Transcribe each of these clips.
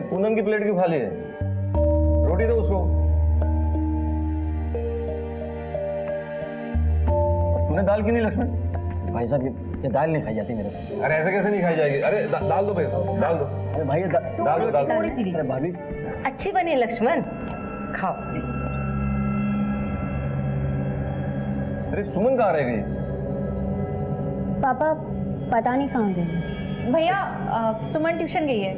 पूनम की प्लेट क्यों खाली है? रोटी दो उसको। तूने दाल क्यों नहीं लक्ष्मण? भाई साहब ये दाल नहीं खाई जाती मेरे से। अरे ऐसे कैसे नहीं खाई जाएगी? अरे दाल दो भाई, दाल दो। अरे भाई दाल दो, दाल दो। अरे भाभी अच्छी बनी है लक्ष्मण, खाओ। अरे सुमन कहाँ रह गई? पापा पता नहीं कहाँ गई। भैया सुमन ट्यूशन गई है।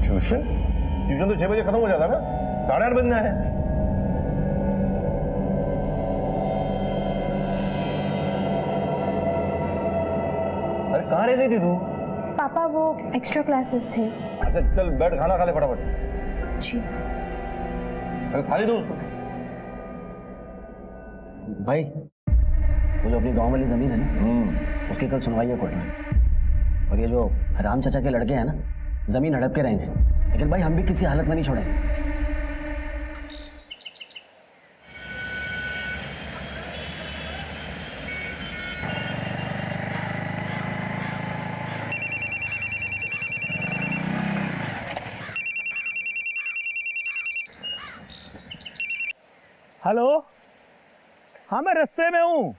ट्यूशन? ट्यूशन तो 6 बजे खत्म हो जाता है ना, 8:30 बजना है। अरे कहाँ रह गई थी तू? पापा वो एक्स्ट्रा क्लासेस थे। अच्छा चल बैठ, खाना खा ले फटाफट। जी। अरे खा ली दो उसको। भाई वो जो अपनी गांव वाली जमीन है ना, उसकी कल सुनवाई है कोर्ट में। और ये जो राम चाचा के लड़के हैं ना, जमीन हड़प के रहेंगे, लेकिन भाई हम भी किसी हालत में नहीं छोड़ेंगे। हेलो, हाँ मैं रास्ते में हूँ,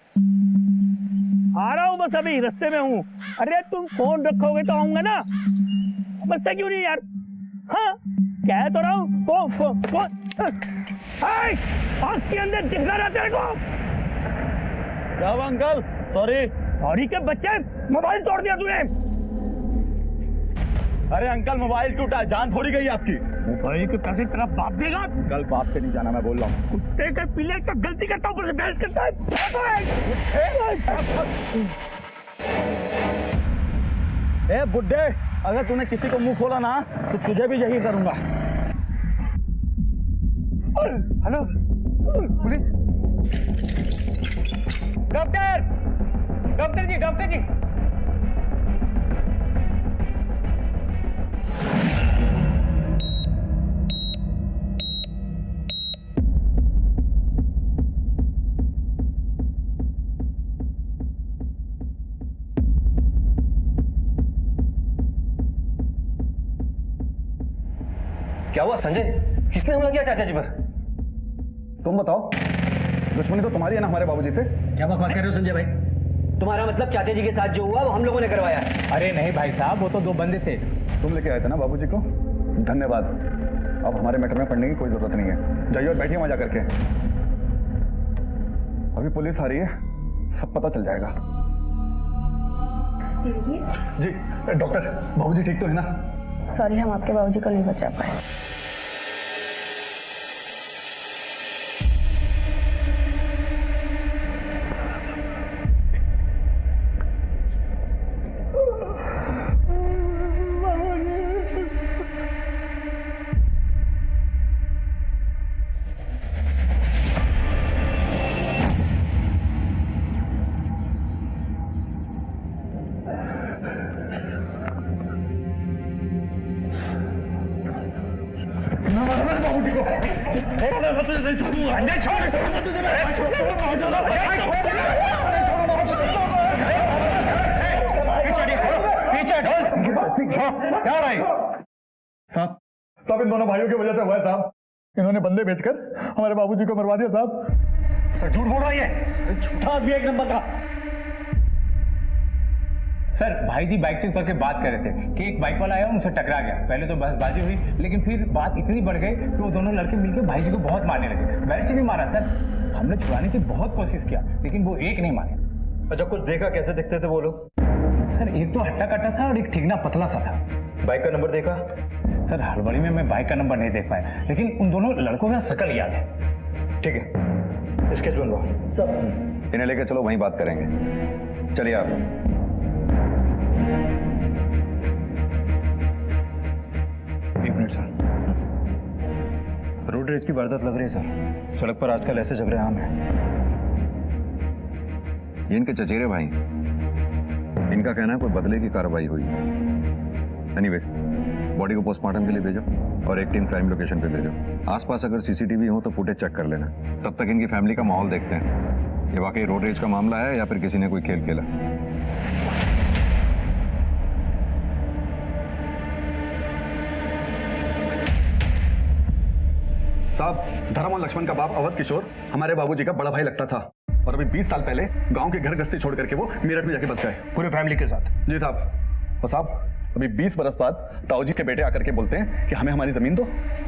आ रहा हूँ, बस अभी रास्ते में हूँ। अरे तुम फोन रखोगे तो आऊंगा ना, बस क्यों नहीं यार? हाँ कह तो रहा हूँ, फोन आँख के अंदर दिख रहा तेरे को। क्या हुआ अंकल? सॉरी। सॉरी के बच्चे, मोबाइल तोड़ दिया तूने। अरे अंकल मोबाइल टूटा, जान थोड़ी गई आपकी। मोबाइल के पैसे तेरा बाप देगा? कल बाप से नहीं जाना, मैं बोल रहा हूँ। कुत्ते के पीले का गलती करता हूँ, ऊपर से बहस करता है। ए बुड्ढे, अगर तूने किसी को मुंह खोला ना तो तुझे भी यही करूंगा। Hello police. डॉक्टर, डॉक्टर जी, डॉक्टर जी। क्या हुआ संजय? किसने हमला किया चाचा जी पर? तुम बताओ, दुश्मनी तो तुम्हारी है ना हमारे बाबूजी से? क्या बकवास कर रहे हो संजय भाई? तुम्हारा मतलब चाचा जी के साथ जो हुआ वो हम लोगों ने करवाया? अरे नहीं भाई साहब, वो तो 2 बंदे थे। तुम लेके आए थे ना बाबूजी को? धन्यवाद। अब हमारे मैटर में पढ़ने की कोई जरूरत नहीं है। जाइए और बैठिए वहां जाकर के। अभी पुलिस आ रही है, सब पता चल जाएगा। जी डॉक्टर, बाबूजी ठीक तो है ना? सॉरी, हम आपके बाबूजी को नहीं बचा पाए। क्या रहा है साहब? सब इन दोनों भाइयों की वजह से हुआ है साहब। इन्होंने बंदे बेचकर हमारे बाबूजी को मरवा दिया साहब। सर झूठ बोल रहा है, झूठा आदमी एक नंबर का। सर भाई जी बाइक से उतर के बात कर रहे थे कि एक बाइक वाला आया, उनसे टकरा गया। पहले तो बहसबाजी हुई, लेकिन फिर बात इतनी बढ़ गई कि वो दोनों लड़के मिलकर भाई जी को बहुत मारने लगे। वैसे नहीं मारा सर, हमने छुड़ाने की बहुत कोशिश किया, लेकिन वो एक नहीं मारे। अच्छा कुछ देखा? कैसे दिखते थे वो लोग? सर एक तो हट्टा कट्टा था और एक ठिगना पतला सा था। बाइक का नंबर देखा? सर हड़बड़ी में मैं बाइक का नंबर नहीं देख पाया, लेकिन उन दोनों लड़कों का शकल याद है। ठीक है, स्केच बनवा सब। इन्हें लेकर चलो, वहीं बात करेंगे। चलिए आप। एक मिनट सर। रोड रेज की वारदात लग रही है सर। सड़क पर आजकल ऐसे झगड़े आम हैं। ये इनके चचेरे भाई, इनका कहना है कोई बदले की कार्रवाई हुई। एनीवेज, बॉडी को पोस्टमार्टम के लिए भेजो और एक टीम क्राइम लोकेशन पे भेजो। आसपास अगर सीसीटीवी हो तो फुटेज चेक कर लेना। तब तक इनकी फैमिली का माहौल देखते हैं, ये वाकई रोड रेज का मामला है या फिर किसी ने कोई खेल खेला। साहब, धर्म और लक्ष्मण का बाप अवध किशोर हमारे बाबूजी का बड़ा भाई लगता था और अभी 20 साल पहले गांव के घर गृहस्थी छोड़ करके वो मेरठ में जाके बस गए पूरे फैमिली के साथ। जी साहब। और साहब, अभी 20 बरस बाद ताऊ जी के बेटे आकर के बोलते हैं कि हमें हमारी जमीन दो।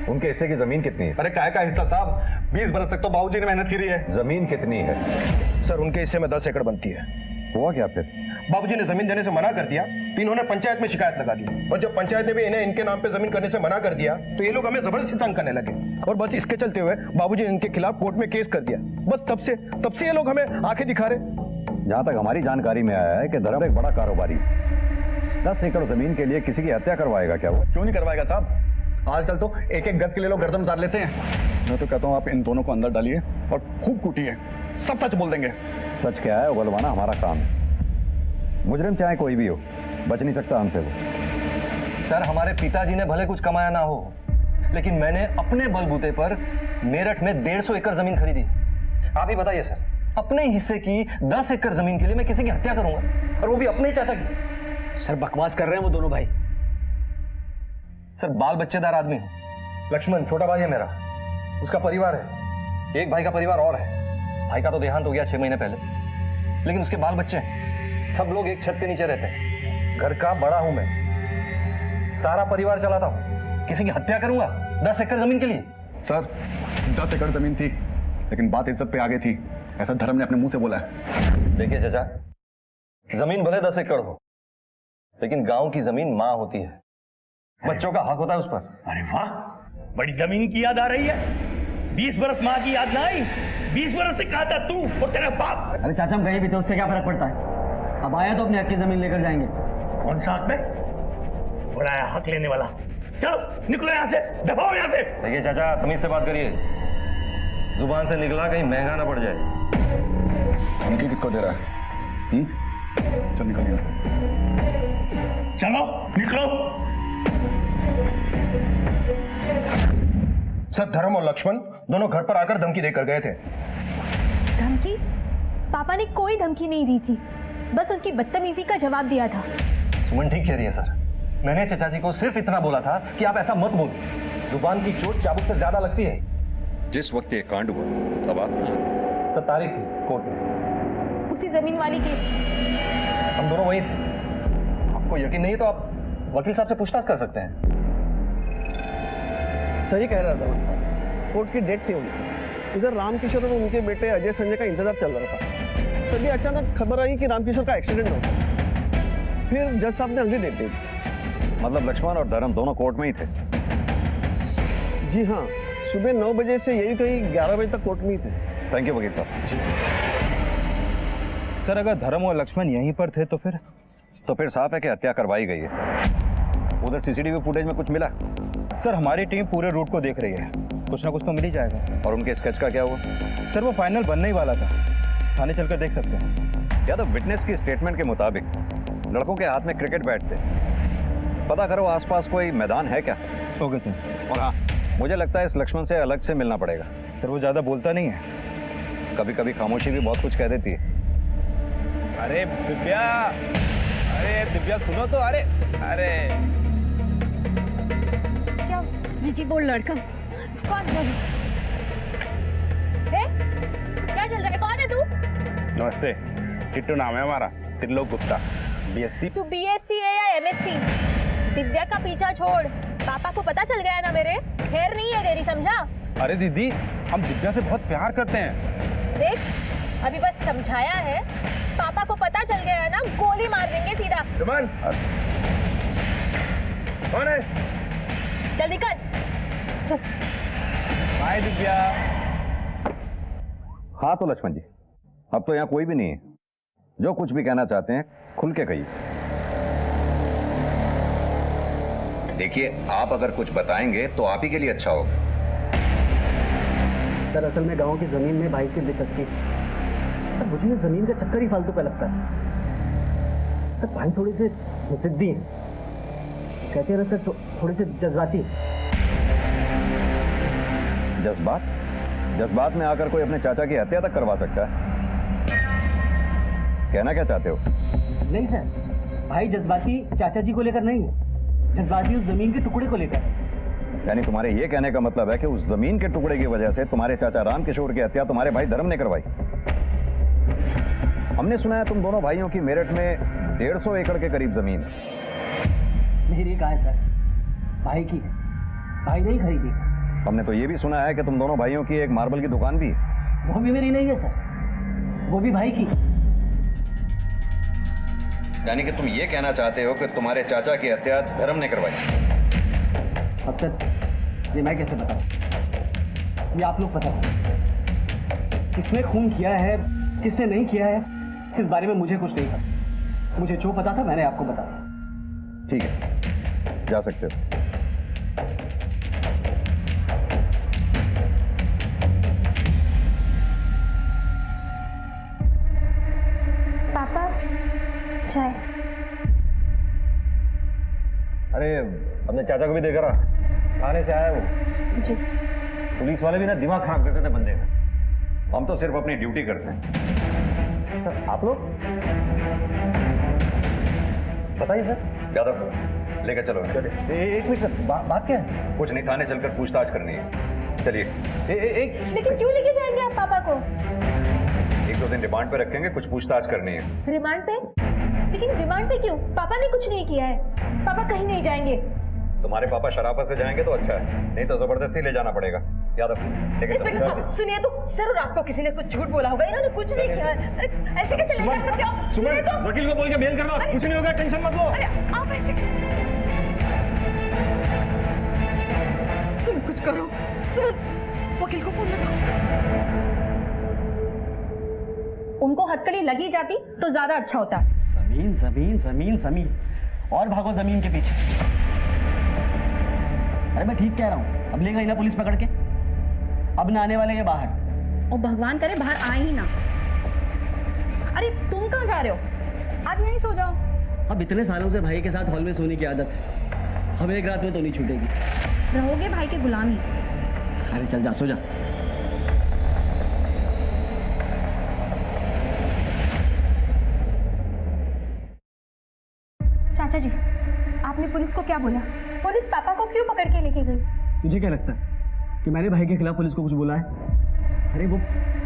उनके हिस्से की जमीन कितनी है? अरे काय का हिस्सा साहब, 20 बरस तक तो बाबूजी ने मेहनत करी है। जमीन कितनी है? सर उनके हिस्से में 10 एकड़ बनती है। हुआ क्या फिर? बाबूजी ने जमीन देने से मना कर दिया तो इन्होंने पंचायत में शिकायत लगा दी और जब पंचायत ने भी इन्हें इनके नाम पे जमीन करने से मना कर दिया तो ये लोग हमें जबरदस्ती तंग करने लगे और बस इसके चलते हुए बाबूजी ने इनके खिलाफ कोर्ट में केस कर दिया। बस तब से ये लोग हमें आंखें दिखा रहे। जहां तक हमारी जानकारी में आया है कि धर्म एक बड़ा कारोबारी 10 एकड़ जमीन के लिए किसी की हत्या करवाएगा क्या वो? क्यों नहीं करवाएगा साहब, आजकल तो एक एक गज के लिए लोग गर्दन उतार लेते हैं। मैं तो कहता हूँ आप इन दोनों को अंदर डालिए और खूब कूटिए, सब सच बोल देंगे। सच क्या है उगलवाना हमारा काम है। मुजरिम चाहे कोई भी हो, बच नहीं सकता हमसे वो। सर हमारे पिताजी ने भले कुछ कमाया ना हो, लेकिन मैंने अपने बलबूते पर मेरठ में 150 एकड़ जमीन खरीदी। आप ही बताइए सर, अपने हिस्से की 10 एकड़ जमीन के लिए मैं किसी की हत्या करूंगा, और वो भी अपने ही चाचा की? सर बकवास कर रहे हैं वो दोनों भाई। सर बाल बच्चेदार आदमी हूं। लक्ष्मण छोटा भाई है मेरा, उसका परिवार है, एक भाई का परिवार और है। भाई का तो देहांत हो गया 6 महीने पहले, लेकिन उसके बाल बच्चे हैं। सब लोग एक छत के नीचे रहते हैं। घर का बड़ा हूं मैं, सारा परिवार चलाता हूं। किसी की हत्या करूंगा 10 एकड़ जमीन के लिए? सर 10 एकड़ जमीन थी, लेकिन बात इज्जत पे आगे थी, ऐसा धर्म ने अपने मुंह से बोला है। देखिए चाचा, जमीन भले 10 एकड़ हो, लेकिन गांव की जमीन मां होती है, बच्चों का हक होता है उस पर। अरे वाह, बड़ी जमीन की याद आ रही है। 20 बरस माँ की याद ना आई? 20 बरस से कहा था तू और तेरा बाप। अरे चाचा हम कहीं भी थे, उससे क्या फर्क पड़ता है? अब आया तो अपने हक की जमीन लेकर जाएंगे। कौन सा हक में? बुलाया हक लेने वाला। चलो निकलो यहाँ से, दबाओ यहाँ से। देखिए चाचा, तमीज से बात करिए, जुबान से निकला कहीं महंगा ना पड़ जाए। धमकी किसको दे रहा है? चल निकल यहाँ से। चलो निकलो। सर धर्म और लक्ष्मण दोनों घर पर आकर धमकी देकर गए थे। धमकी? पापा ने कोई धमकी नहीं दी थी, बस उनकी बदतमीजी का जवाब दिया था। सुमन ठीक कह रही है सर, मैंने चाचा जी को सिर्फ इतना बोला था कि आप ऐसा मत बोलो। जुबान की चोट चाबुक से ज्यादा लगती है। जिस वक्त ये कांड हुआ तब आप सर तारीख थी कोर्ट में, उसी जमीन वाली केस। हम दोनों वही थे। आपको यकीन नहीं तो आप वकील साहब से पूछताछ कर सकते हैं। सही कह रहा था, कोर्ट की डेट थी उनकी। इधर रामकिशोर और उनके बेटे अजय संजय का इंतजार चल रहा था, तभी अचानक खबर आई कि रामकिशोर का एक्सीडेंट हो गया। फिर जज साहब ने अगली डेट दी। मतलब लक्ष्मण और धर्म दोनों कोर्ट में ही थे? जी हाँ, सुबह 9 बजे से यही कहीं 11 बजे तक कोर्ट में ही थे। थैंक यू वकील साहब। सर अगर धर्म और लक्ष्मण यहीं पर थे तो फिर साफ है कि हत्या करवाई गई है। उधर सीसीटीवी फुटेज में कुछ मिला? सर हमारी टीम पूरे रूट को देख रही है, कुछ ना कुछ तो मिल ही जाएगा। और उनके स्केच का क्या हुआ? सर वो फाइनल बनने ही वाला था, थाने चलकर देख सकते हैं। या तो विटनेस की स्टेटमेंट के मुताबिक लड़कों के हाथ में क्रिकेट बैट थे। पता करो आसपास कोई मैदान है क्या? Okay sir. और हाँ, मुझे लगता है इस लक्ष्मण से अलग से मिलना पड़ेगा। सर वो ज्यादा बोलता नहीं है। कभी कभी खामोशी भी बहुत कुछ कह देती है। अरे दिव्या सुनो तो। अरे क्या जीजी बोल लड़का? क्या चल रहा है? कौन है तू? नमस्ते, किट्टू नाम है हमारा, त्रिलोक गुप्ता, बीएससी। तू बीएससी है या एमएससी? दिव्या का पीछा छोड़, पापा को पता चल गया ना मेरे, खैर नहीं है तेरी, समझा? अरे दीदी, हम दिव्या से बहुत प्यार करते हैं। देख अभी बस समझाया है, पापा को पता चल गया है ना, गोली मार देंगे सीधा। सुमन कौन है? चल निकल। चल। बाय दिव्या। हाँ तो लक्ष्मण जी, अब तो यहाँ कोई भी नहीं है। जो कुछ भी कहना चाहते हैं खुल के कहिए। देखिए, आप अगर कुछ बताएंगे तो आप ही के लिए अच्छा होगा। सर असल में गांव की जमीन में भाई की दिलचस्पी। सर मुझे ये जमीन का चक्कर ही फालतू का लगता है। सर भाई थोड़े से जिद्दी हैं, कहते हैं सर थोड़े से जज्बाती। जज्बात में आकर कोई अपने चाचा की हत्या तक करवा सकता है? कहना क्या चाहते हो? नहीं सर, भाई जज्बाती चाचा जी को लेकर नहीं है, जज्बाती उस जमीन के टुकड़े को लेकर। यानी तुम्हारे ये कहने का मतलब है कि उस जमीन के टुकड़े की वजह से तुम्हारे चाचा रामकिशोर की हत्या तुम्हारे भाई धर्म ने करवाई। हमने सुना है तुम दोनों भाइयों की मेरठ में 150 एकड़ के करीब जमीन है। मेरी कहाँ है सर, भाई की है, भाई नहीं खरीदी। हमने तो ये भी सुना है कि तुम दोनों भाइयों की एक मार्बल की दुकान भी है। वो भी मेरी नहीं है सर, वो भी भाई की। यानी कि तुम ये कहना चाहते हो कि तुम्हारे चाचा की हत्या धर्म ने करवाई। अब तक ये मैं कैसे बताऊं, ये आप लोग बताओ। किसने खून किया है, किसने नहीं किया है, इस बारे में मुझे कुछ नहीं पता। मुझे जो पता था मैंने आपको बताया। ठीक है, जा सकते हो। पापा चाय। अरे अपने चाचा को भी देखा रहा, थाने से आया वो। जी। पुलिस वाले भी ना दिमाग खराब करते थे बंदे का। हम तो सिर्फ अपनी ड्यूटी करते हैं। सर आप लोग बताइए सर। यादव लेकर चलो। एक मिनट सर, बात क्या है? कुछ नहीं, थाने चलकर पूछताछ करनी है। चलिए। एक लेकिन क्यों लेके जाएंगे आप पापा को? 1-2 दिन रिमांड पे रखेंगे, कुछ पूछताछ करनी है। रिमांड पे? लेकिन रिमांड पे क्यों? पापा ने कुछ नहीं किया है, पापा कहीं नहीं जाएंगे। तुम्हारे पापा शराफत से जाएंगे तो अच्छा है, नहीं तो जबरदस्ती ले जाना पड़ेगा। यादव इंस्पेक्टर साहब सुनिए तो, जरूर आपको किसी ने कुछ झूठ बोला होगा, इन्होंने कुछ नहीं किया है। अरे ऐसे कैसे ले जा सकते हो आप? सुनिए तो, वकील को बोल के बेल करवा, कुछ नहीं होगा, टेंशन मत लो। अरे आप ऐसे सुन, कुछ करो सुन, वकील को फोन लगाओ। उनको हथकड़ी लगी जाती तो ज्यादा अच्छा होता। जमीन जमीन जमीन जमीन और भागो जमीन के पीछे। अरे मैं ठीक कह रहा हूँ, अब लेगा ही ना पुलिस पकड़ के, अब ना आने वाले ये बाहर। और भगवान करे बाहर आए ही ना। अरे तुम कहाँ जा रहे हो? आज यहीं सो जाओ। अब इतने सालों से भाई के साथ हॉल में सोने की आदत है, अब एक रात में तो नहीं छूटेगी। रहोगे भाई के गुलामी। अरे चल जा, सो जा। चाचा जी, आपने पुलिस को क्या बोला? पुलिस पापा को क्यों पकड़ के लेके गई? तुझे क्या लगता है कि मैंने भाई के खिलाफ पुलिस को कुछ बोला है? अरे वो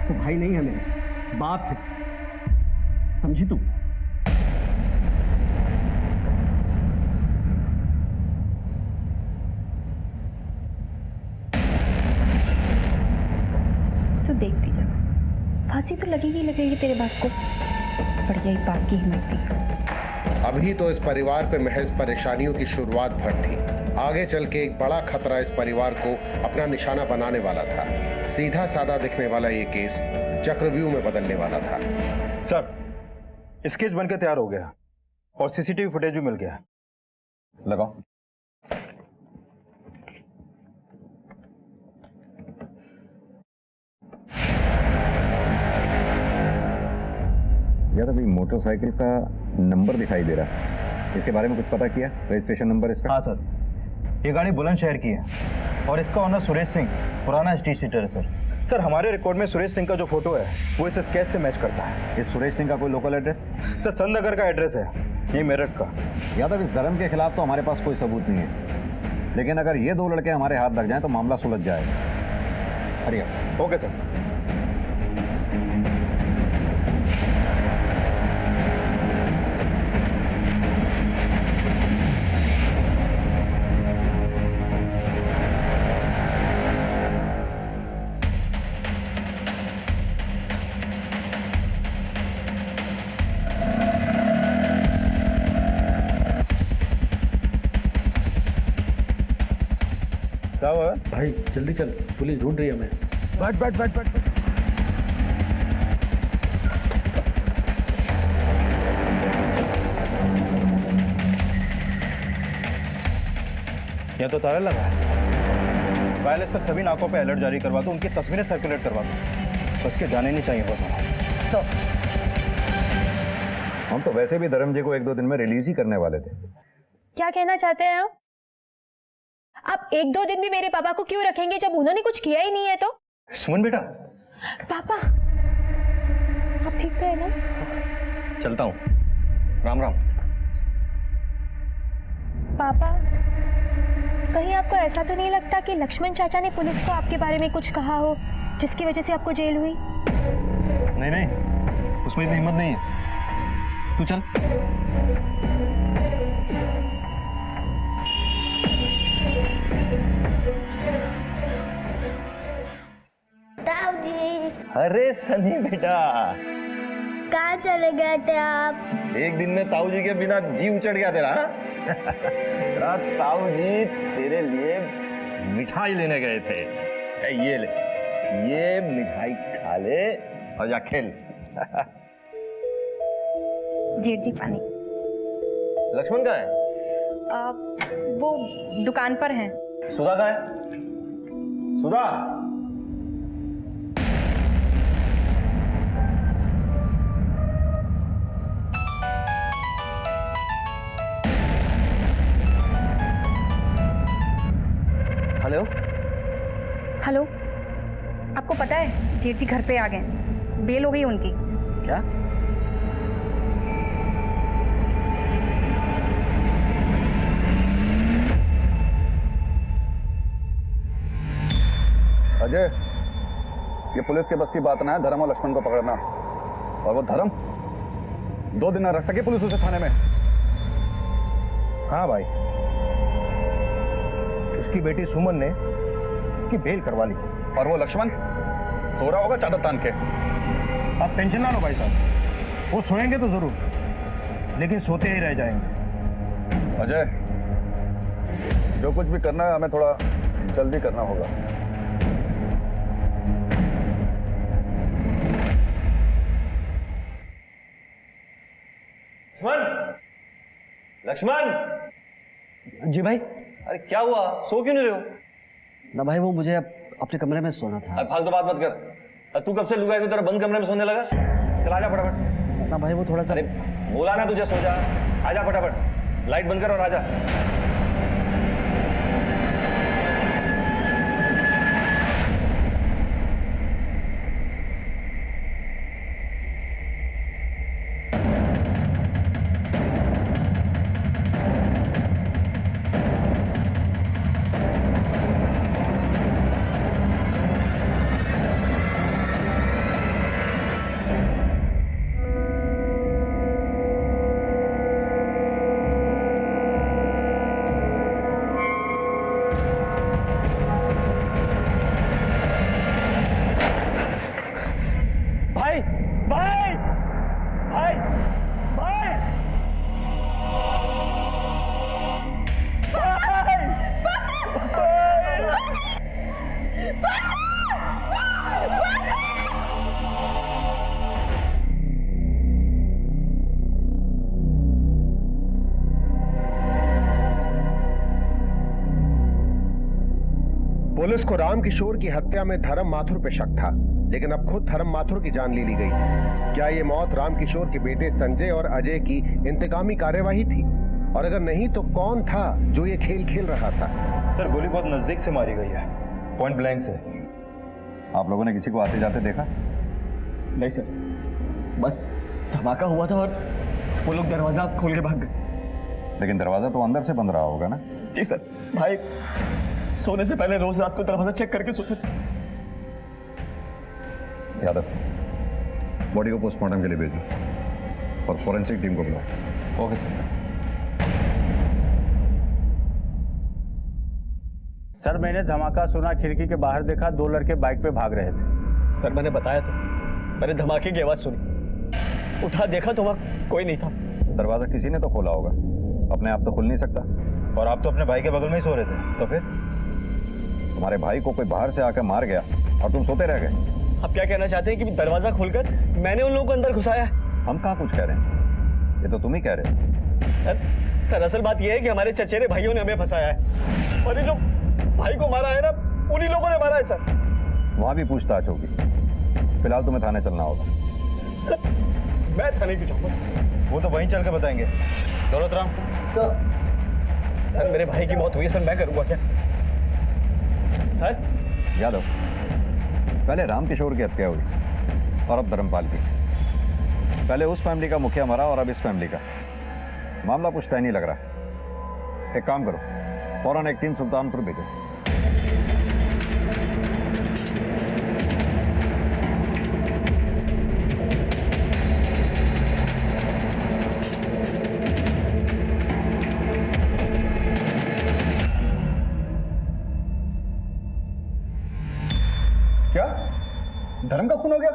तो भाई नहीं है, मेरे बाप है, समझी तू? तो देखती जा, फांसी तो लगेगी तेरे बाप को। बढ़िया ही बाप की हिम्मत थी। अभी तो इस परिवार पे महज परेशानियों की शुरुआत भर थी, आगे चल के एक बड़ा खतरा इस परिवार को अपना निशाना बनाने वाला था। सीधा साधा दिखने वाला ये केस चक्रव्यूह में बदलने वाला था। सर, स्केच बनकर तैयार हो गया और सीसीटीवी फुटेज भी मिल गया। लगाओ। यार अभी मोटरसाइकिल का नंबर दिखाई दे रहा है, इसके बारे में कुछ पता किया? रजिस्ट्रेशन नंबर इसका? हाँ सर, ये गाड़ी बुलंदशहर की है और इसका ओनर सुरेश सिंह, पुराना स्ट्रीट सीटर है सर। सर हमारे रिकॉर्ड में सुरेश सिंह का जो फोटो है वो इस स्केच से मैच करता है। इस सुरेश सिंह का कोई लोकल एड्रेस? सर संतनगर का एड्रेस है, ये मेरठ का। यादव इस धर्म के खिलाफ तो हमारे पास कोई सबूत नहीं है, लेकिन अगर ये 2 लड़के हमारे हाथ लग जाएं तो मामला सुलझ जाएगा। हरिया। Okay sir. क्या हुआ भाई जल्दी चल, पुलिस ढूंढ रही है हमें। बैठ बैठ बैठ बैठ। यह तो ताला लगा है। वायरलेस पर सभी नाकों पे अलर्ट जारी करवा दो, उनकी तस्वीरें सर्कुलेट करवा दो, बस के जाने नहीं चाहिए बस। तो हम तो वैसे भी धर्मजी को 1-2 दिन में रिलीज ही करने वाले थे। क्या कहना चाहते हैं आप? आप 1-2 दिन भी मेरे पापा को क्यों रखेंगे जब उन्होंने कुछ किया ही नहीं है तो? सुमन बेटा। पापा, आप ठीक थे ना? चलता हूँ, राम राम। पापा, कहीं आपको ऐसा तो नहीं लगता कि लक्ष्मण चाचा ने पुलिस को आपके बारे में कुछ कहा हो जिसकी वजह से आपको जेल हुई? नहीं नहीं, उसमें इतनी हिम्मत नहीं है। तू चल। ताऊजी, अरे सनी बेटा, कहाँ चले गए थे आप? एक दिन में ताऊ जी के बिना जी उचड़ गया तेरा। तेरा ताऊ जी तेरे लिए मिठाई लेने गए थे। ये ले, ये मिठाई खा ले और जा खेल। जेठ जी पानी। लक्ष्मण कहाँ है? वो दुकान पर हैं। सुधा कहाँ है? सुधा। हेलो हेलो, आपको पता है जेठ जी घर पे आ गए, बेल हो गई उनकी। क्या? अजय, ये पुलिस के बस की बात ना है धर्म और लक्ष्मण को पकड़ना। और वो धर्म 2 दिन न रख सके पुलिस उसे थाने में। हाँ भाई, उसकी बेटी सुमन ने उसकी बेल करवा ली। और वो लक्ष्मण सो रहा होगा चादर तान के। आप टेंशन ना लो भाई साहब, वो सोएंगे तो जरूर, लेकिन सोते ही रह जाएंगे। अजय, जो कुछ भी करना है हमें थोड़ा जल्दी करना होगा। लक्ष्मण, लक्ष्मण। जी भाई। अरे क्या हुआ, सो क्यों नहीं रहे हो? ना भाई, वो मुझे अपने कमरे में सोना था। अरे फालतू बात मत कर। तू कब से लुगाई की तरह बंद कमरे में सोने लगा? चल आजा फटाफट। ना भाई, वो थोड़ा सा। अरे बोला ना तुझे सो जा। आजा फटाफट, लाइट बंद कर और आजा। पुलिस को राम किशोर की हत्या में धर्म माथुर पे शक था, लेकिन अब खुद धर्म माथुर की जान ले ली गई। क्या ये मौत राम किशोर के बेटे संजय और अजय की इंतकामी कार्यवाही थी? और अगर नहीं तो कौन था जो ये खेल खेल रहा था? सर, गोली बहुत नजदीक से मारी गई है, पॉइंट ब्लैंक से। आप लोगों ने किसी को आते जाते देखा? नहीं सर, बस धमाका हुआ था और वो लोग दरवाजा खोल के भाग गए। लेकिन दरवाजा तो अंदर से बंद रहा होगा ना? जी सर, भाई सोने से पहले रोज रात को दरवाजा चेक करके सोते थे। यादव, बॉडी को पोस्टमार्टम के लिए भेजो और फॉरेंसिक टीम को बुलाओ। Okay sir. सर, मैंने धमाका सुना, खिड़की के बाहर देखा, 2 लड़के बाइक पे भाग रहे थे। सर मैंने बताया तो, मैंने धमाके की आवाज सुनी, उठा देखा तो वहां कोई नहीं था। दरवाजा किसी ने तो खोला होगा, अपने आप तो खुल नहीं सकता। और आप तो अपने भाई के बगल में ही सो रहे थे, तो फिर? तुम्हारे भाई को कोई बाहर से आकर मार गया और तुम सोते रह गए। आप क्या कहना चाहते हैं कि दरवाजा खोलकर मैंने उन लोगों को अंदर घुसाया? हम कहाँ कुछ कह रहे हैं, ये तो तुम ही कह रहे हो। सर असल बात यह है कि हमारे चचेरे भाइयों ने हमें फंसाया है, और ये जो भाई को मारा है ना, उन्हीं लोगों ने मारा है सर। वहां भी पूछताछ होगी। फिलहाल तुम्हें थाने चलना होगा। सर मैं थाने क्यों जाऊंगा सर? वो तो वहीं चल के बताएंगे। दौलत राम, सर मेरे भाई की मौत हुई है सर, मैं करूंगा क्या सर? यादव, पहले राम किशोर की हत्या हुई और अब धर्मपाल की। पहले उस फैमिली का मुखिया मरा और अब इस फैमिली का। मामला कुछ तय नहीं लग रहा। एक काम करो, फौरन एक टीम सुल्तानपुर भेजो। क्या धर्म का खून हो गया?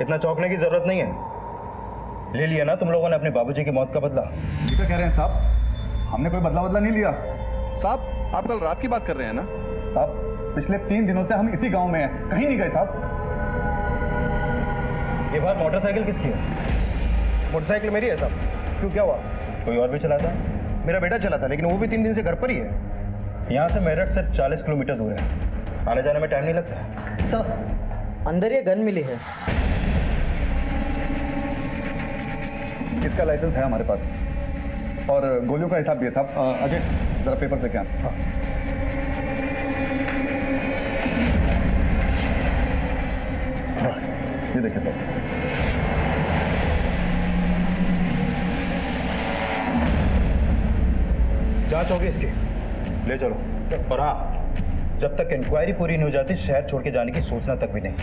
इतना चौंकने की जरूरत नहीं है। ले लिया ना तुम लोगों ने अपने बाबूजी की मौत का बदला। ये क्या कह रहे हैं साहब? हमने कोई बदला नहीं लिया। साहब आप कल रात की बात कर रहे हैं ना? साहब पिछले 3 दिनों से हम इसी गांव में हैं, कहीं नहीं गए साहब। ये बात मोटरसाइकिल किसकी है? मोटरसाइकिल मेरी है साहब। क्यों, क्या हुआ? कोई और भी चलाता है? मेरा बेटा चलाता, लेकिन वो भी 3 दिन से घर पर ही है। यहाँ से मेरठ से 40 किलोमीटर दूर है। आने जाने में टाइम नहीं लगता। सर अंदर ये गन मिली है। इसका लाइसेंस है हमारे पास और गोलियों का हिसाब भी है साहब। अजय जरा पेपर से क्या? ये देखिए साहब। जांच होगी इसकी, ले चलो। और हाँ, जब तक इंक्वायरी पूरी नहीं हो जाती शहर छोड़ के जाने की सोचना तक भी नहीं।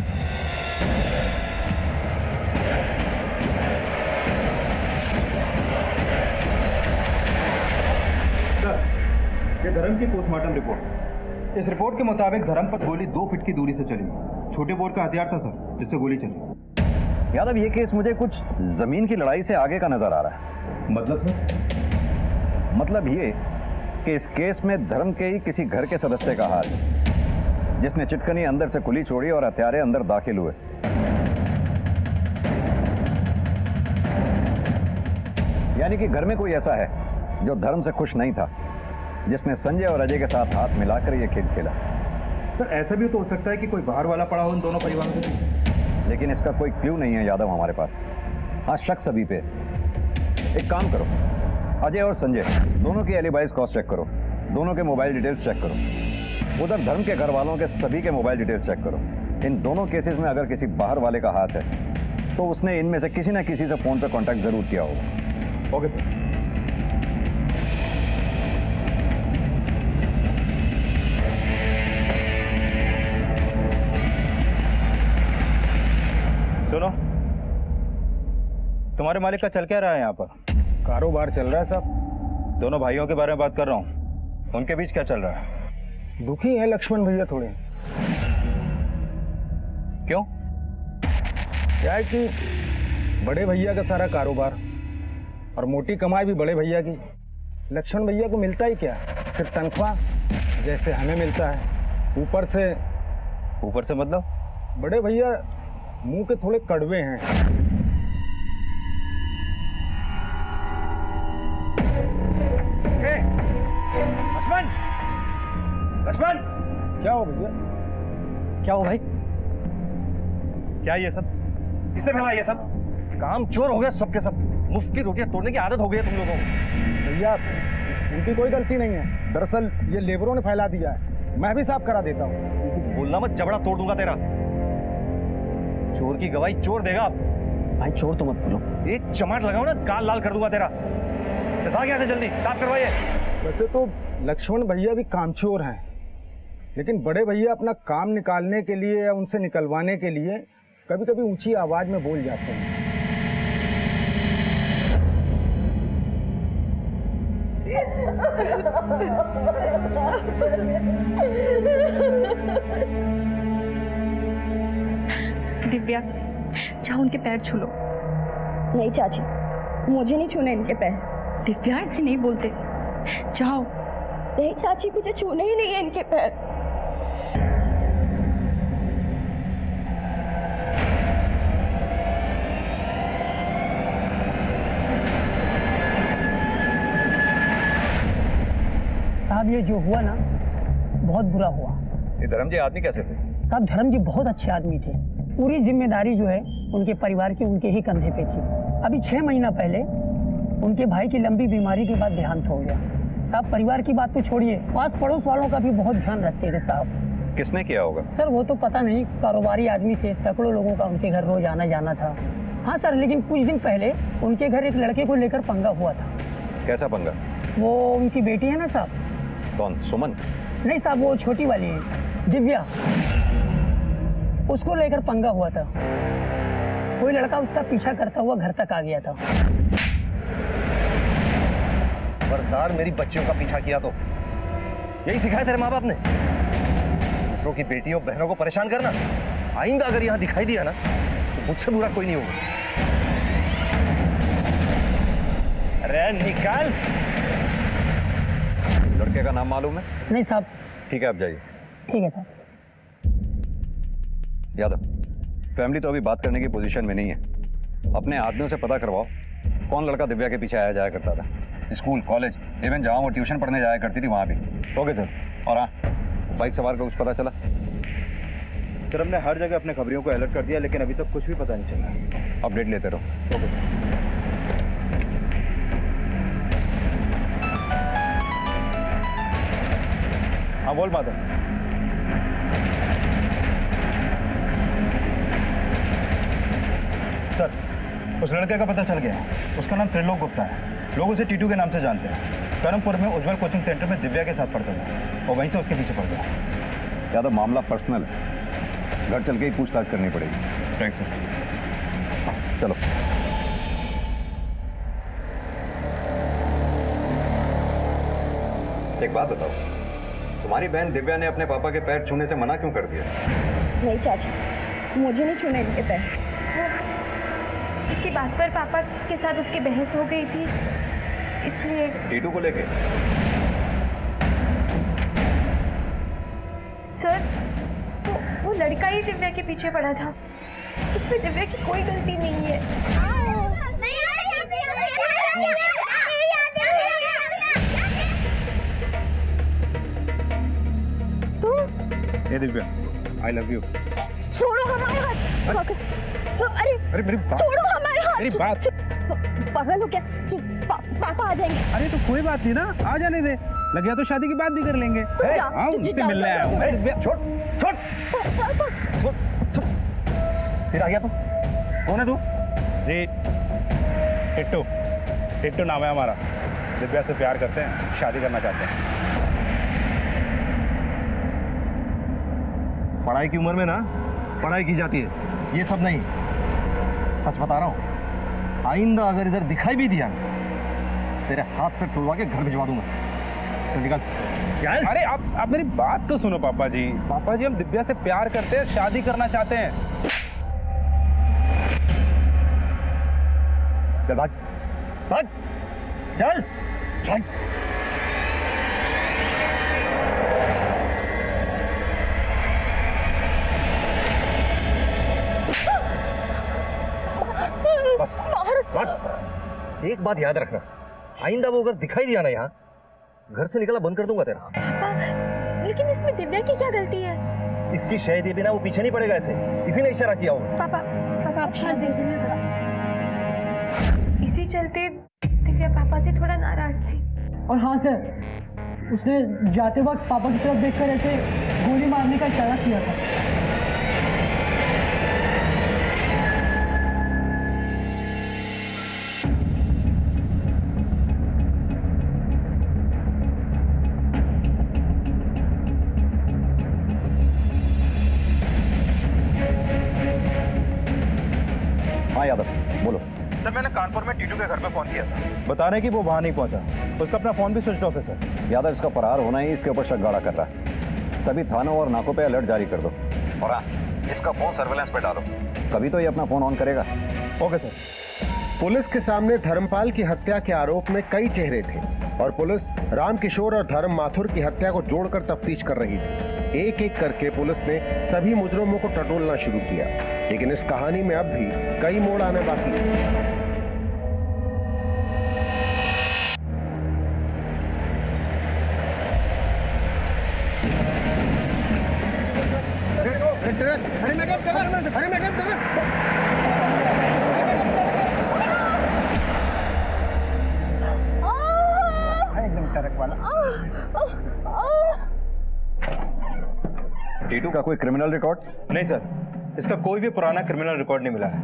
सर, ये धर्म की पोस्टमार्टम रिपोर्ट। इस रिपोर्ट के मुताबिक धर्म पर गोली 2 फीट की दूरी से चली। छोटे बोर का हथियार था सर, जिससे गोली चली। यादव, ये केस मुझे कुछ जमीन की लड़ाई से आगे का नजर आ रहा है। मतलब ये कि इस केस में धर्म के ही किसी घर के सदस्य का हाथ है, जिसने चिटकनी अंदर से खुली छोड़ी और हथियारे अंदर दाखिल हुए। यानी कि घर में कोई ऐसा है जो धर्म से खुश नहीं था, जिसने संजय और अजय के साथ हाथ मिलाकर ये खेल खेला। सर ऐसा भी तो हो सकता है कि कोई बाहर वाला पड़ा हो इन दोनों परिवारों के। लेकिन इसका कोई क्लू नहीं है यादव हमारे पास। हाँ, शक सभी पे। एक काम करो, अजय और संजय दोनों की एलिबाइज क्रॉस चेक करो, दोनों के मोबाइल डिटेल्स चेक करो। उधर धर्म के घर वालों के सभी के मोबाइल डिटेल्स चेक करो। इन दोनों केसेस में अगर किसी बाहर वाले का हाथ है तो उसने इनमें से किसी न किसी से फोन पर कांटेक्ट जरूर किया होगा। Okay sir. सुनो, तुम्हारे मालिक का चल क्या रहा है यहाँ पर? कारोबार चल रहा है साहब। दोनों भाइयों के बारे में बात कर रहा हूँ, उनके बीच क्या चल रहा है? दुखी है लक्ष्मण भैया थोड़े। क्यों? क्या है कि बड़े भैया का सारा कारोबार और मोटी कमाई भी बड़े भैया की। लक्ष्मण भैया को मिलता ही क्या, सिर्फ तनख्वाह जैसे हमें मिलता है। ऊपर से मतलब? बड़े भैया मुंह के थोड़े कड़वे हैं। लक्ष्मण, क्या हो भैया? क्या हो भाई? क्या ये सब? किसने फैला ये सब? काम चोर हो गया सबके सब। मुफ्त की रोटियां तोड़ने की आदत हो गई है तुम लोगों को। भैया उनकी कोई गलती नहीं है, दरअसल ये लेबरों ने फैला दिया है। मैं भी साफ करा देता हूँ। कुछ बोलना मत, जबड़ा तोड़ दूंगा तेरा। चोर की गवाही चोर देगा। भाई चोर तो मत बोलो। एक चमाट लगाओ ना, गाल लाल कर दूंगा तेरा। भाग यहाँ से जल्दी, साफ करवाइए। वैसे तो लक्ष्मण भैया भी कामचोर हैं, लेकिन बड़े भैया अपना काम निकालने के लिए या उनसे निकलवाने के लिए कभी कभी ऊंची आवाज में बोल जाते हैं। दिव्या, जाओ उनके पैर छू लो। नहीं चाची, मुझे नहीं छूने इनके पैर। दिव्या ऐसे नहीं बोलते, जाओ। नहीं चाची, मुझे छूने ही नहीं है इनके पैर। साहब ये जो हुआ ना बहुत बुरा हुआ। ये धर्म जी आदमी कैसे थे? साहब धर्म जी बहुत अच्छे आदमी थे। पूरी जिम्मेदारी जो है उनके परिवार की उनके ही कंधे पे थी। अभी 6 महीना पहले उनके भाई की लंबी बीमारी के बाद देहांत हो गया। साहब परिवार की बात तो छोड़िए, पास पड़ोस वालों का भी बहुत ध्यान रखते थे साहब। किसने किया होगा? सर वो तो पता नहीं, कारोबारी आदमी थे, सैकड़ों लोगों का उनके घर रोज आना जाना था। हाँ सर, लेकिन कुछ दिन पहले उनके घर एक लड़के को लेकर पंगा हुआ था। कैसा पंगा? वो उनकी बेटी है ना साहब, कौन, सुमन? नहीं साहब, वो छोटी वाली दिव्या, उसको लेकर पंगा हुआ था। कोई लड़का उसका पीछा करता हुआ घर तक आ गया था। खबरदार मेरी बच्चियों का पीछा किया तो यही सिखाया तेरे माँ बाप ने, दूसरों की बेटियों बहनों को परेशान करना। आइंदा अगर यहाँ दिखाई दिया ना तो मुझसे बुरा कोई नहीं होगा। अरे निकाल। लड़के का नाम मालूम है? नहीं साहब। ठीक है, आप जाइए। ठीक है साहब। यादव, फैमिली तो अभी बात करने की पोजीशन में नहीं है। अपने आदमियों से पता करवाओ कौन लड़का दिव्या के पीछे आया जाया करता था। स्कूल, कॉलेज, इवन जहाँ वो ट्यूशन पढ़ने जाया करती थी वहाँ भी। Okay sir. और हाँ, बाइक सवार का कुछ पता चला? सर, हमने हर जगह अपने खबरियों को अलर्ट कर दिया, लेकिन अभी तक कुछ भी पता नहीं चला। अपडेट लेते रहो। Okay sir. हाँ बोल माधव। सर, उस लड़के का पता चल गया। उसका नाम त्रिलोक गुप्ता है। लोग उसे टीटू के नाम से जानते हैं। करमपुर में उज्जवल कोचिंग सेंटर में दिव्या के साथ पढ़ता था और वहीं से उसके पीछे पड़ गया। यादव, मामला पर्सनल है, घर चल के ही पूछताछ करनी पड़ेगी। Right sir. चलो। एक बात बताओ, तुम्हारी बहन दिव्या ने अपने पापा के पैर छूने से मना क्यों कर दिया? नहीं चाचा, मुझे नहीं छूने इनके पैर। इसी बात पर पापा के साथ उसकी बहस हो गई थी, इसलिए। टीटू को लेके? सर, वो लड़का ही दिव्या के पीछे पड़ा था। इसमें दिव्या की कोई गलती नहीं है। ये दिव्या, आई लव यू। छोड़ो हमारे हाथ। अरे मेरी बात, छोड़ो हमारे हाथ। मेरी बात। पागल हो क्या? पापा आ जाएंगे। अरे तो कोई बात नहीं ना, आ जाने दे। लग गया तो शादी की बात भी कर लेंगे। हाँ, उससे मिलने आया हूँ। छोड़ छोड़। फिर आ गया तू? कौन है तू? जी, टिट्टू। टिट्टू नाम है हमारा। दिव्या से प्यार करते हैं, शादी करना चाहते हैं। पढ़ाई की उम्र में ना पढ़ाई की जाती है, ये सब नहीं। सच बता रहा हूँ, आइंदा अगर इधर दिखाई भी दिया तेरे हाथ पे टुलवा के घर भिजवा दूंगा। तो निकल। अरे आप मेरी बात तो सुनो पापा जी। पापा जी, हम दिव्या से प्यार करते हैं, शादी करना चाहते हैं। चल भाग, भाग, चल, चल। बस बस, एक बात याद रखना, आइंदा वो अगर दिखाई दिया ना यहाँ, घर से निकला बंद कर दूंगा तेरा। पापा, लेकिन इसमें दिव्या की क्या गलती है? इसकी शहद ये बिना वो पीछे नहीं पड़ेगा ऐसे, इसी ने इशारा किया होगा। पापा आप शांत रहिए। इसी चलते दिव्या पापा से थोड़ा नाराज थी। और हाँ सर, उसने जाते वक्त पापा की तरफ देखकर ऐसे गोली मारने का इशारा किया था। हाँ यादव, बोलो। सर, मैंने कानपुर में टीटू के घर पे फोन किया था, बता रहे कि वो वहां नहीं पहुंचा। उसका अपना फोन भी स्विच ऑफ है सर। यादव, इसका फरार होना ही इसके ऊपर शक गाढ़ा कर रहा है। सभी थानों और नाकों पे अलर्ट जारी कर दो। और हाँ, इसका फोन सर्वेलेंस पे डालो, तभी तो ये अपना फोन ऑन करेगा। Okay sir. पुलिस के सामने धर्मपाल की हत्या के आरोप में कई चेहरे थे और पुलिस रामकिशोर और धर्म माथुर की हत्या को जोड़कर तफ्तीश कर रही थी। एक एक करके पुलिस ने सभी मुजरिमों को टटोलना शुरू किया, लेकिन इस कहानी में अब भी कई मोड़ आने बाकी हैं। अरे मैडम, एकदम ट्रक वाला। टीटू का कोई क्रिमिनल रिकॉर्ड? नहीं सर, इसका कोई भी पुराना क्रिमिनल रिकॉर्ड नहीं मिला है,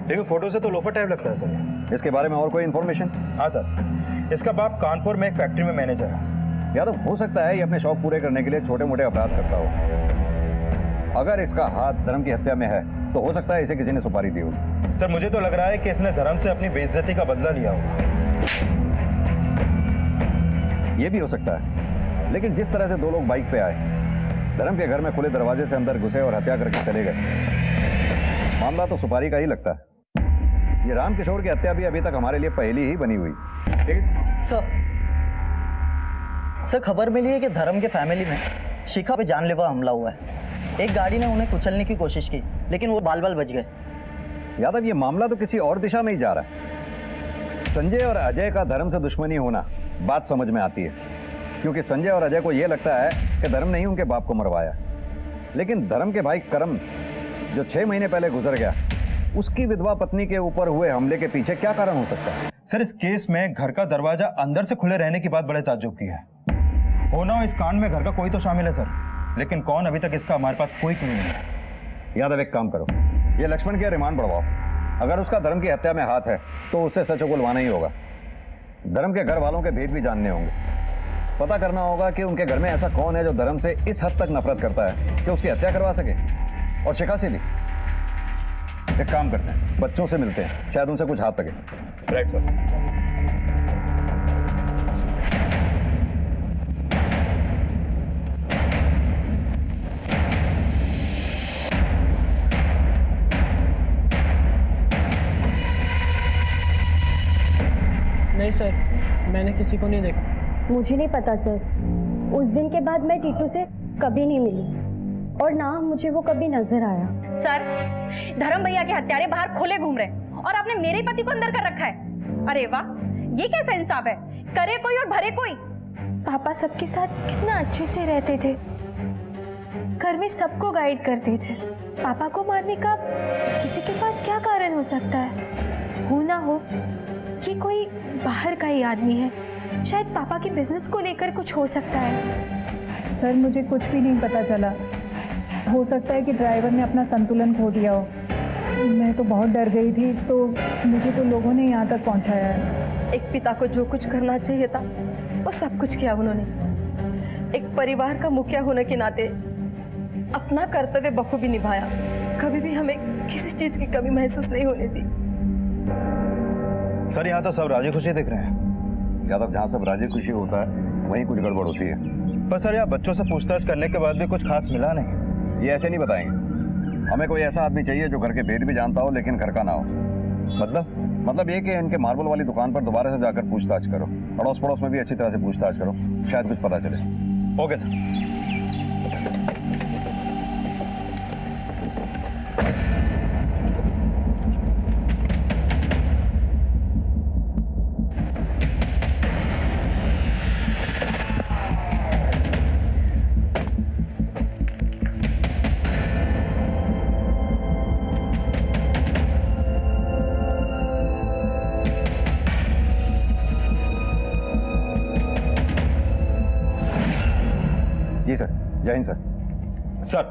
लेकिन फोटो से तो लोफर टाइप लगता है सर। इसके बारे में और कोई इन्फॉर्मेशन? हाँ सर, इसका बाप कानपुर में एक फैक्ट्री में मैनेजर है। यादव, हो सकता है ये अपने शौक पूरे करने के लिए छोटे मोटे अपराध करता हो। अगर इसका हाथ धर्म की हत्या में है तो हो सकता है इसे किसी ने सुपारी दी हो। सर मुझे तो लग रहा है कि इसने धर्म से अपनी बेइज्जती का बदला लिया होगा। ये भी हो सकता है, लेकिन जिस तरह से दो लोग बाइक पे आए, धर्म के घर में खुले दरवाजे से अंदर घुसे और हत्या करके चले गए, मामला तो सुपारी का ही लगता है। ये रामकिशोर की हत्या भी अभी तक हमारे लिए पहेली ही बनी हुई। सर खबर मिली है कि धर्म के फैमिली में शिखा पे जानलेवा हमला हुआ है। एक गाड़ी ने उन्हें कुचलने की कोशिश की, लेकिन वो बाल बाल बच गए। यादव, ये मामला तो किसी और दिशा में ही जा रहा है। संजय और अजय का धर्म से दुश्मनी होना बात समझ में आती है, क्योंकि संजय और अजय को यह लगता है कि धर्म ने ही उनके बाप को मरवाया। लेकिन धर्म के भाई करम, जो 6 महीने पहले गुजर गया, उसकी विधवा पत्नी के ऊपर हुए हमले के पीछे क्या कारण हो सकता है? सर इस केस में घर का दरवाजा अंदर से खुले रहने की बात बड़े ताज्जुब की है। होना इस कांड में घर का कोई तो शामिल है सर, लेकिन कौन अभी तक इसका हमारे पास कोई क्लू नहीं है। यादव, एक काम करो, ये लक्ष्मण के रिमांड बढ़वाओ। अगर उसका धर्म की हत्या में हाथ है तो उससे सच उगलवाना ही होगा। धर्म के घर वालों के भेद भी जानने होंगे। पता करना होगा कि उनके घर में ऐसा कौन है जो धर्म से इस हद तक नफरत करता है कि उसकी हत्या करवा सके। और शिखा से भी एक काम करते हैं, बच्चों से मिलते हैं, शायद उनसे कुछ हाथ लगे। Right sir. नहीं सर, मैंने किसी को नहीं देखा। मुझे नहीं पता सर। उस दिन के बाद मैं टीटू से कभी नहीं मिली और ना मुझे वो कभी नजर आया। सर धर्म भैया के हत्यारे बाहर खुले घूम रहे हैं और आपने मेरे पति को अंदर कर रखा है। अरे वाह, ये कैसा इंसाफ है? करे कोई और भरे कोई। पापा सबके साथ कितना अच्छे से रहते थे, घर में सबको गाइड करते थे। पापा को मारने का किसी के पास क्या कारण हो सकता है? हो ना हो ये कोई बाहर का ही आदमी है, शायद पापा के बिजनेस को लेकर कुछ हो सकता है। सर मुझे कुछ भी नहीं पता चला। हो सकता है कि ड्राइवर ने अपना संतुलन खो दिया हो। मैं तो बहुत डर गई थी, तो मुझे तो लोगों ने यहाँ तक पहुँचाया है। एक पिता को जो कुछ करना चाहिए था वो सब कुछ किया उन्होंने। एक परिवार का मुखिया होने के नाते अपना कर्तव्य बखूबी निभाया। कभी भी हमें किसी चीज की कमी महसूस नहीं होने दी। सर यहाँ तो सब राजी खुशी दिख रहे हैं। यादव, जहाँ सब राजी खुशी होता है वहीं कुछ गड़बड़ होती है। पर सर यहाँ बच्चों से पूछताछ करने के बाद भी कुछ खास मिला नहीं। ये ऐसे नहीं बताएंगे। हमें कोई ऐसा आदमी चाहिए जो घर के भेद भी जानता हो लेकिन घर का ना हो। मतलब ये कि इनके मार्बल वाली दुकान पर दोबारा से जाकर पूछताछ करो, अड़ोस पड़ोस में भी अच्छी तरह से पूछताछ करो, शायद कुछ पता चले। Okay sir. जी सर। जय हिंद सर। सर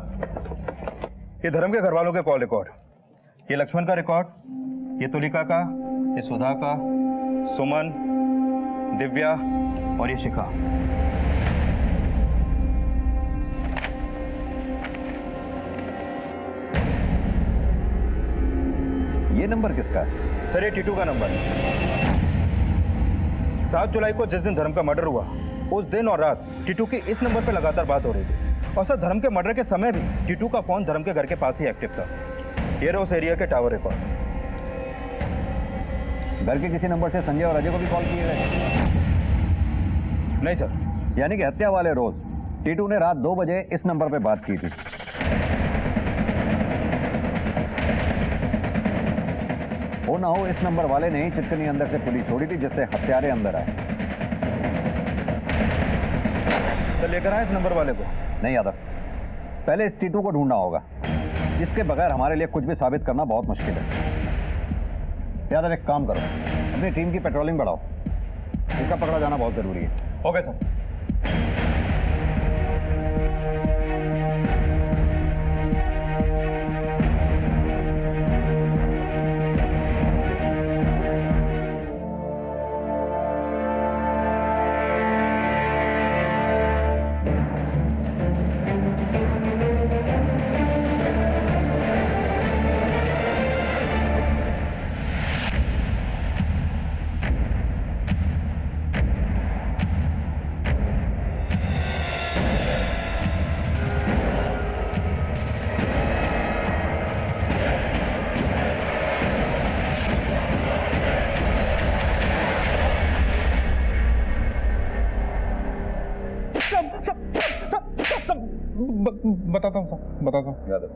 ये धर्म के घर वालों के कॉल रिकॉर्ड, ये लक्ष्मण का रिकॉर्ड, ये तुलिका का, ये सुधा का, सुमन, दिव्या और ये शिखा। ये नंबर किसका है? सर ये टीटू का नंबर है। 7 जुलाई को जिस दिन धर्म का मर्डर हुआ उस दिन और रात टीटू की इस नंबर पे लगातार बात हो रही थी। और सर धर्म के मर्डर के समय भी टीटू का फोन धर्म के घर के पास ही एक्टिव था। ये रहा उस एरिया के टावर रिकॉर्ड। घर के किसी नंबर से संजय और अजय को भी कॉल किए गए? नहीं सर। यानी कि हत्या वाले रोज टीटू ने रात 2 बजे इस नंबर पे बात की थी। हो ना हो इस नंबर वाले ने ही चिटकनी अंदर से खुली छोड़ी थी जिससे हत्यारे अंदर आए। तो लेकर आए इस नंबर वाले को? नहीं यादव, पहले इस टीटू को ढूंढना होगा, जिसके बगैर हमारे लिए कुछ भी साबित करना बहुत मुश्किल है। यादव एक काम करो, अपनी टीम की पेट्रोलिंग बढ़ाओ, इसका पकड़ा जाना बहुत जरूरी है। Okay sir. बताता हूँ साहब, बताता हूँ। यादव,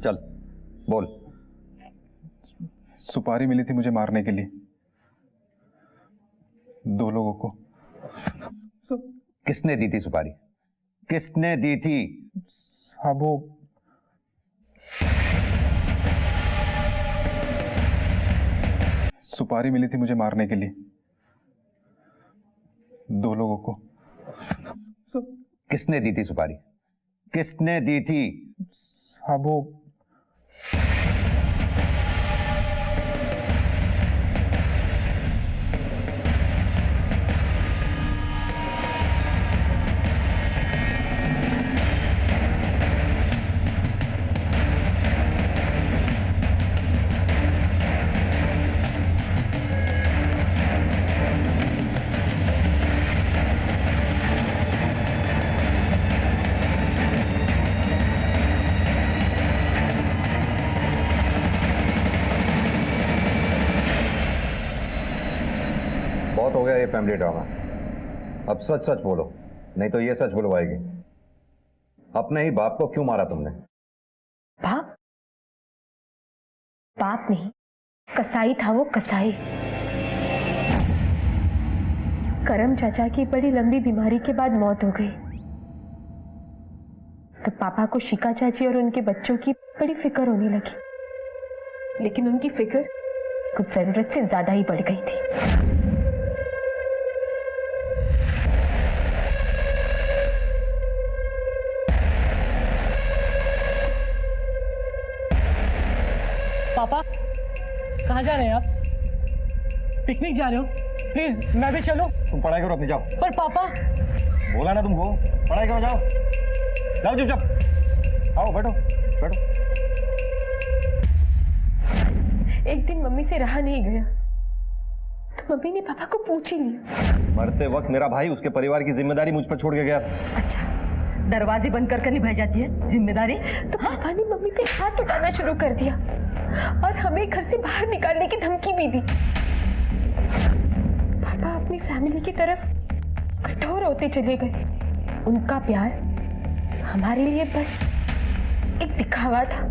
चल बोल। सुपारी मिली थी मुझे मारने के लिए, 2 लोगों को। किसने दी थी सुपारी? किसने दी थी? हाँ, वो सुपारी मिली थी मुझे मारने के लिए, 2 लोगों को। किसने दी थी सुपारी? किसने दी थी? हाँ, वो बहुत हो गया ये फैमिली ड्रामा। अब सच सच बोलो, नहीं तो ये सच बुलवाएगी। अपने ही बाप को क्यों मारा तुमने? बाप? बाप नहीं, कसाई था वो, कसाई। करम चाचा की बड़ी लंबी बीमारी के बाद मौत हो गई, तो पापा को शिका चाची और उनके बच्चों की बड़ी फिक्र होने लगी। लेकिन उनकी फिक्र कुछ जरूरत से ज्यादा ही बढ़ गई थी। पापा कहाँ जा रहे हैं आप? पिकनिक जा रहे हो? प्लीज मैं भी चलूं? तुम पढ़ाई करो अपनी, जाओ। पर पापा, बोला ना तुमको, पढ़ाई करो, जाओ जाओ चुपचाप। आओ बैठो बैठो। एक दिन मम्मी से रहा नहीं गया, तो मम्मी ने पापा को पूछ ही लिया। मरते वक्त मेरा भाई, उसके परिवार की जिम्मेदारी मुझ पर छोड़ के गया। अच्छा, दरवाजे बंद कर निभाई जाती है जिम्मेदारी? तो पापा ने मम्मी पे हाथ उठाना शुरू कर दिया और हमें घर से बाहर निकालने की धमकी भी दी। पापा अपनी फैमिली की तरफ कठोर होते चले गए। उनका प्यार हमारे लिए बस एक दिखावा था,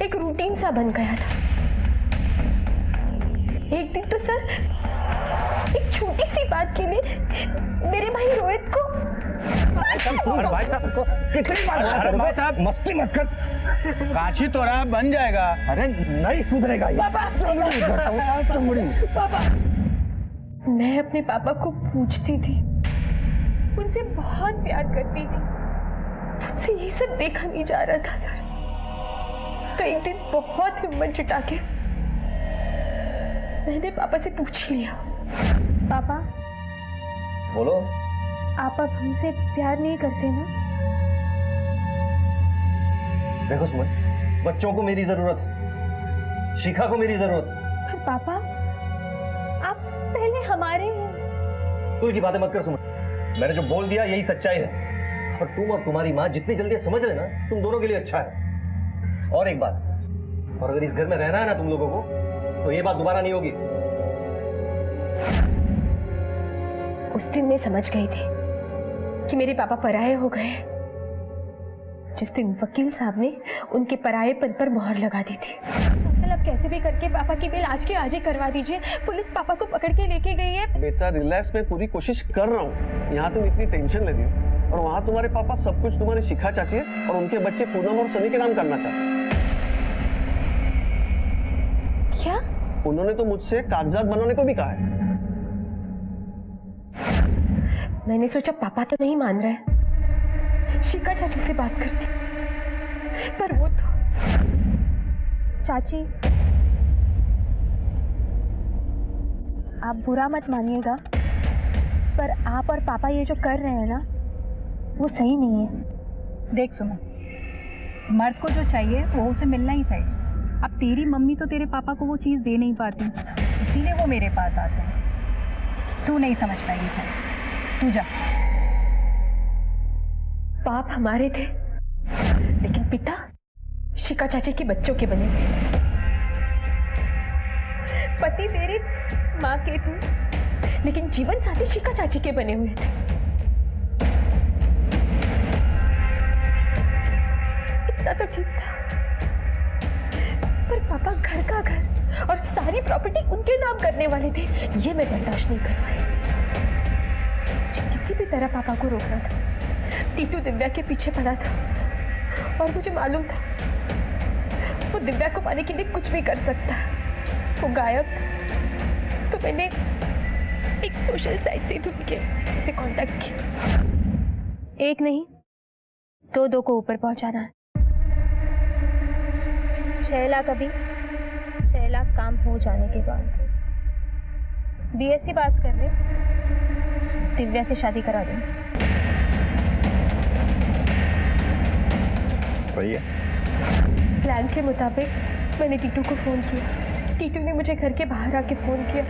एक रूटीन सा बन गया था। एक दिन तो सर, एक छोटी सी बात के लिए मेरे भाई रोहित को भाई साहब मस्ती मत कर, काशी तो रहा बन जाएगा। अरे नहीं सुधरेगा ये। मैं अपने पापा को पूछती थी, उनसे बहुत प्यार करती थी, मुझसे ये सब देखा नहीं जा रहा था सर। तो एक दिन बहुत हिम्मत जुटा के मैंने पापा से पूछ लिया। पापा, बोलो। आप अब हमसे प्यार नहीं करते ना? देखो सुमन, बच्चों को मेरी जरूरत है, शिखा को मेरी जरूरत है। पर पापा, आप पहले हमारे हैं। तू की बातें मत कर सुमन, मैंने जो बोल दिया यही सच्चाई है। और तुम और तुम्हारी माँ जितनी जल्दी समझ लेना, तुम दोनों के लिए अच्छा है। और एक बात, और अगर इस घर में रहना है ना तुम लोगों को, तो ये बात दोबारा नहीं होगी। उस दिन मैं समझ गई थी कि मेरे पापा पराये हो गए, जिस दिन वकील साहब ने उनके परायेपन पर मोहर लगा दी थी। अंकल, अब कैसे भी करके पापा की बिल आज के आज ही करवा दीजिए। पुलिस पापा को पकड़ के लेके गई है। बेटा रिलैक्स, मैं पूरी कोशिश कर रहा हूँ। यहाँ तुम इतनी टेंशन ले रही हो और वहाँ तुम्हारे पापा सब कुछ तुम्हारी शिखा चाची है और उनके बच्चे पूनम और सनी के नाम करना चाहते हैं। क्या? उन्होंने तो मुझसे कागजात बनाने को भी कहा है। मैंने सोचा पापा तो नहीं मान रहे, शिका चाची से बात करती, पर वो तो। चाची, आप बुरा मत मानिएगा, पर आप और पापा ये जो कर रहे हैं ना, वो सही नहीं है। देख सुमन, मर्द को जो चाहिए वो उसे मिलना ही चाहिए। अब तेरी मम्मी तो तेरे पापा को वो चीज़ दे नहीं पाती, इसीलिए वो मेरे पास आते हैं। तू नहीं समझ पाएगी भाई, तू जा। बाप हमारे थे, लेकिन पिता शिका चाची के बच्चों के बने हुए थे। पति मेरे माँ के थे, लेकिन जीवन साथी शिका चाची के बने हुए थे। इतना तो ठीक था, पर पापा घर का घर और सारी प्रॉपर्टी उनके नाम करने वाले थे, ये मैं बर्दाश्त नहीं कर पाई। मुझे किसी भी तरह पापा को रोकना था। टीटू दिव्या के पीछे पड़ा था और मुझे मालूम था वो दिव्या को पाने के लिए कुछ भी कर सकता है। वो गायब था, तो मैंने एक सोशल साइट से ढूंढ के उसे कांटेक्ट किया। एक नहीं, दो को ऊपर पहुंचाना है। 6 लाख अभी, 6 लाख काम हो जाने के बाद। बीएससी पास कर ले, दिव्या से शादी करा दूंगी। प्लान के मुताबिक मैंने टीटू को फोन किया। टीटू ने मुझे घर के बाहर आके फोन किया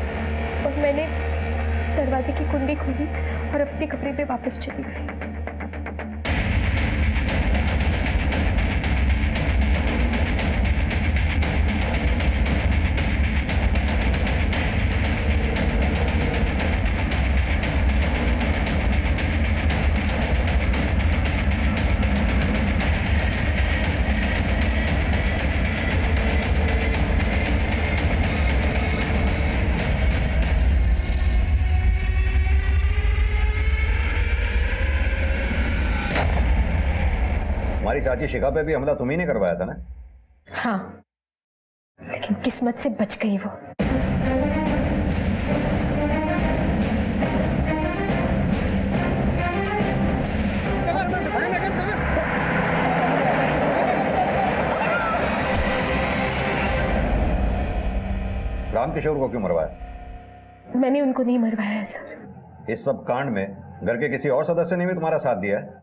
और मैंने दरवाजे की कुंडी खोली और अपने कमरे में वापस चली गई। हमारी चाची शिखा पे भी हमला तुम्ही ने करवाया था ना? हाँ, लेकिन किस्मत से बच गई वो। रामकिशोर को क्यों मरवाया? मैंने उनको नहीं मरवाया है सर। इस सब कांड में घर के किसी और सदस्य ने भी तुम्हारा साथ दिया है?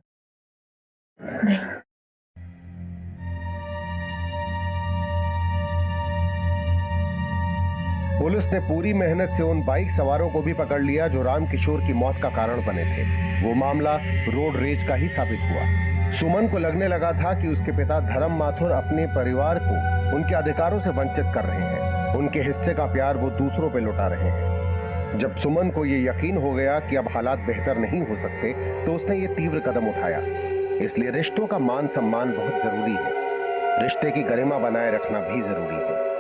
नहीं। पुलिस ने पूरी मेहनत से उन बाइक सवारों को भी पकड़ लिया जो रामकिशोर की मौत का कारण बने थे। वो मामला रोड रेज का ही साबित हुआ। सुमन को लगने लगा था कि उसके पिता धर्म माथुर अपने परिवार को उनके अधिकारों से वंचित कर रहे हैं। उनके हिस्से का प्यार वो दूसरों पे लुटा रहे हैं। जब सुमन को ये यकीन हो गया कि अब हालात बेहतर नहीं हो सकते, तो उसने ये तीव्र कदम उठाया। इसलिए रिश्तों का मान सम्मान बहुत जरूरी है। रिश्ते की गरिमा बनाए रखना भी जरूरी है।